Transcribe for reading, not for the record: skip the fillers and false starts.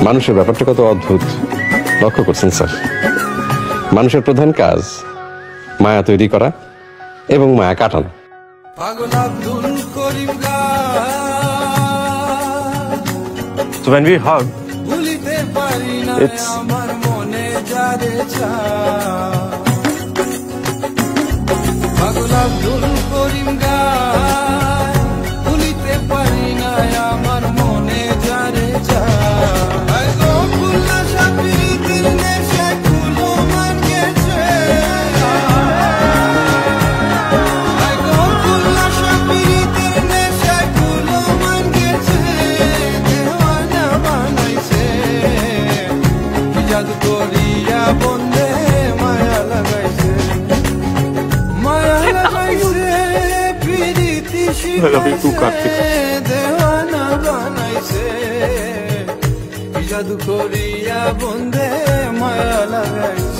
মানুষের ব্যাপারটা কত অদ্ভুত লক্ষ্য করছেন স্যার। মানুষের প্রধান কাজ মায়া তৈরি করা এবং মায়া কাটানো। So when we hug, it's I love you too, Karthik. জাদু করিয়া বন্দে মায়া লাগাইছে।